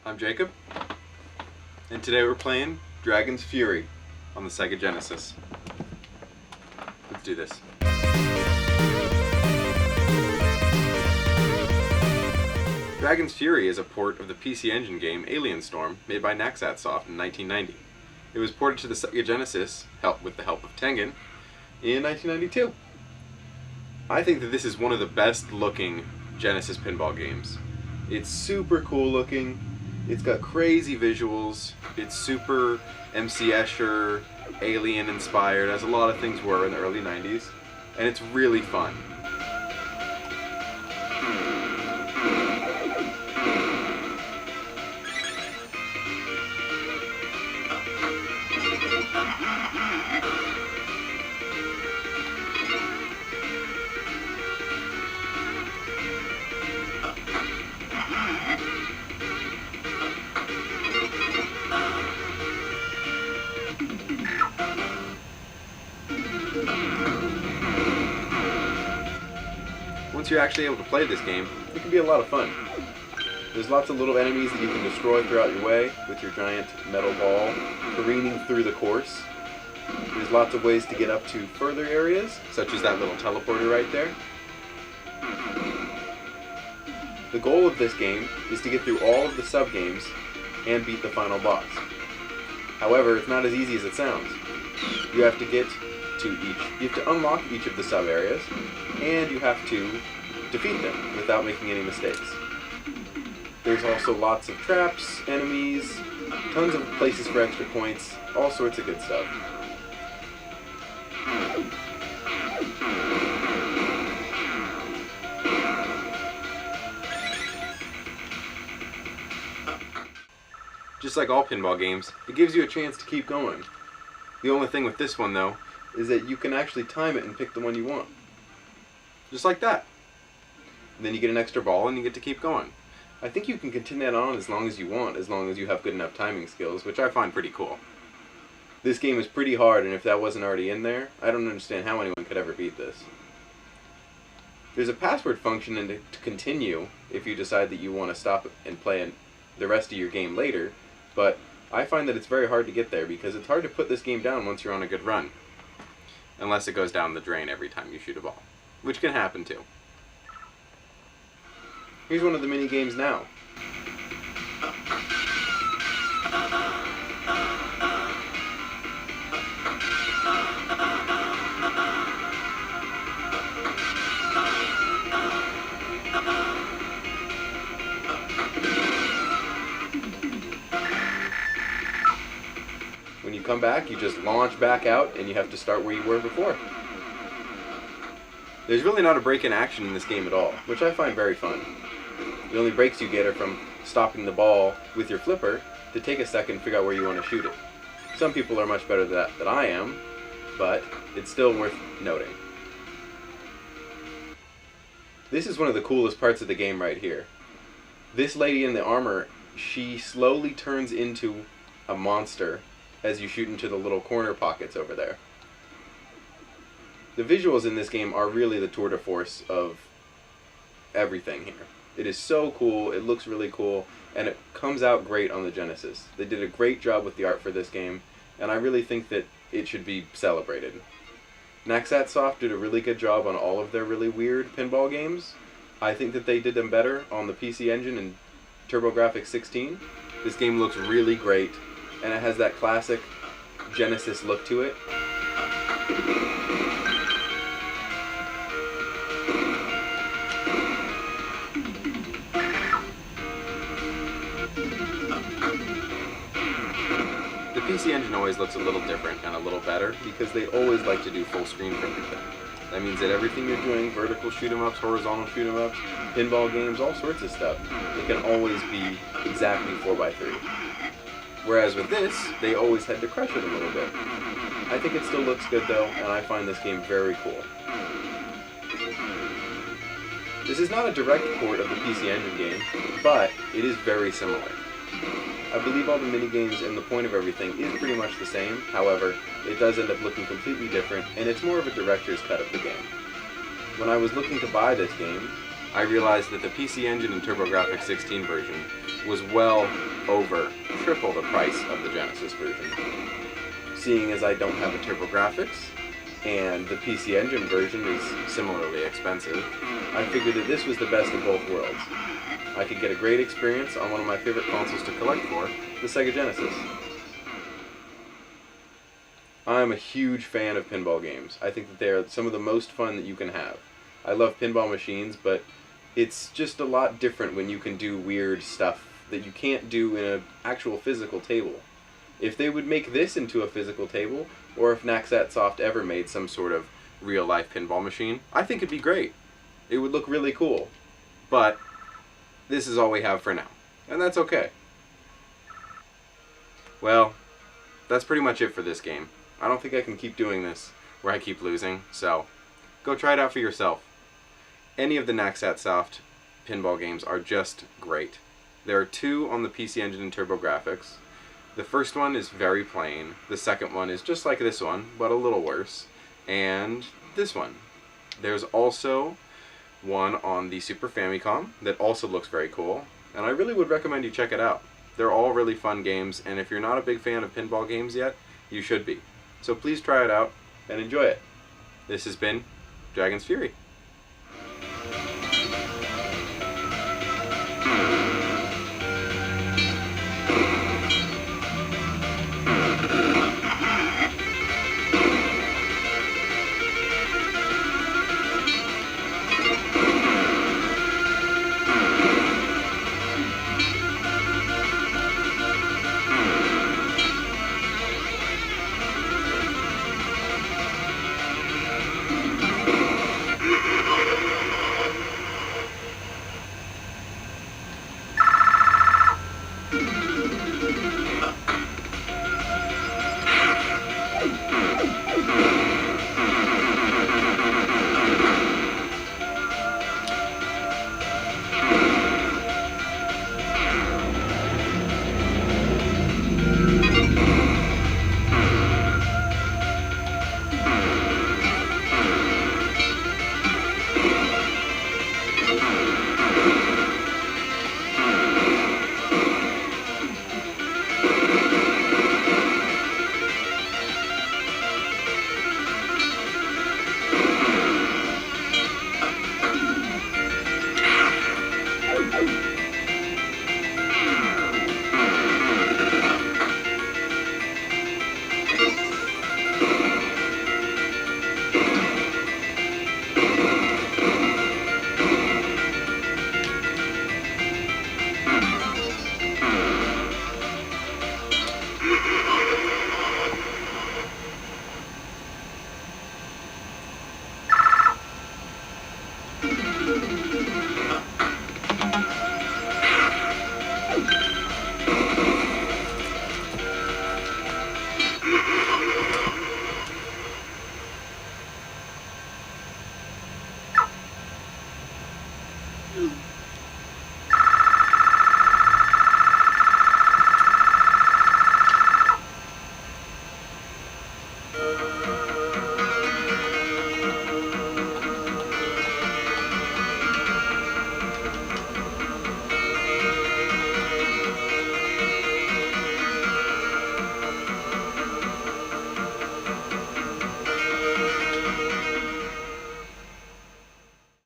I'm Jacob, and today we're playing Dragon's Fury on the Sega Genesis. Let's do this. Dragon's Fury is a port of the PC Engine game Alien Storm made by Naxatsoft in 1990. It was ported to the Sega Genesis with the help of Tengen in 1992. I think that this is one of the best looking Genesis pinball games. It's super cool looking. It's got crazy visuals. It's super MC Escher, Alien inspired, as a lot of things were in the early 90s. And it's really fun. Once you're actually able to play this game, it can be a lot of fun. There's lots of little enemies that you can destroy throughout your way with your giant metal ball careening through the course. There's lots of ways to get up to further areas, such as that little teleporter right there. The goal of this game is to get through all of the sub-games and beat the final boss. However, it's not as easy as it sounds. You have to get to you have to unlock each of the sub-areas, and you have to defeat them without making any mistakes. There's also lots of traps, enemies, tons of places for extra points, all sorts of good stuff. Just like all pinball games, it gives you a chance to keep going. The only thing with this one, though, is that you can actually time it and pick the one you want. Just like that. And then you get an extra ball and you get to keep going. I think you can continue that on as long as you want, as long as you have good enough timing skills, which I find pretty cool. This game is pretty hard, and if that wasn't already in there, I don't understand how anyone could ever beat this. There's a password function to continue if you decide that you want to stop and play the rest of your game later, but I find that it's very hard to get there because it's hard to put this game down once you're on a good run. Unless it goes down the drain every time you shoot a ball, which can happen too. Here's one of the mini games now. When you come back, you just launch back out and you have to start where you were before. There's really not a break in action in this game at all, which I find very fun. The only breaks you get are from stopping the ball with your flipper to take a second and figure out where you want to shoot it. Some people are much better at that than I am, but it's still worth noting. This is one of the coolest parts of the game right here. This lady in the armor, she slowly turns into a monster as you shoot into the little corner pockets over there. The visuals in this game are really the tour de force of everything here. It is so cool, it looks really cool, and it comes out great on the Genesis. They did a great job with the art for this game, and I really think that it should be celebrated. Naxatsoft did a really good job on all of their really weird pinball games. I think that they did them better on the PC Engine and TurboGrafx 16. This game looks really great, and it has that classic Genesis look to it. The PC Engine always looks a little different and a little better because they always like to do full screen for everything. That means that everything you're doing, vertical shoot 'em ups, horizontal shoot 'em ups, pinball games, all sorts of stuff, it can always be exactly 4x3. Whereas with this, they always had to crush it a little bit. I think it still looks good though, and I find this game very cool. This is not a direct port of the PC Engine game, but it is very similar. I believe all the minigames and the point of everything is pretty much the same, however, it does end up looking completely different, and it's more of a director's cut of the game. When I was looking to buy this game, I realized that the PC Engine and TurboGrafx 16 version was well over triple the price of the Genesis version. Seeing as I don't have a TurboGrafx, and the PC Engine version is similarly expensive, I figured that this was the best of both worlds. I could get a great experience on one of my favorite consoles to collect for, the Sega Genesis. I'm a huge fan of pinball games. I think that they are some of the most fun that you can have. I love pinball machines, but it's just a lot different when you can do weird stuff that you can't do in an actual physical table. If they would make this into a physical table, or if Digital8 ever made some sort of real-life pinball machine, I think it'd be great. It would look really cool. But this is all we have for now, and that's okay. Well, that's pretty much it for this game. I don't think I can keep doing this where I keep losing, so go try it out for yourself. Any of the Digital8 pinball games are just great. There are 2 on the PC Engine and TurboGrafx. The first one is very plain, the second one is just like this one, but a little worse, and this one. There's also one on the Super Famicom that also looks very cool, and I really would recommend you check it out. They're all really fun games, and if you're not a big fan of pinball games yet, you should be. So please try it out and enjoy it. This has been Dragon's Fury.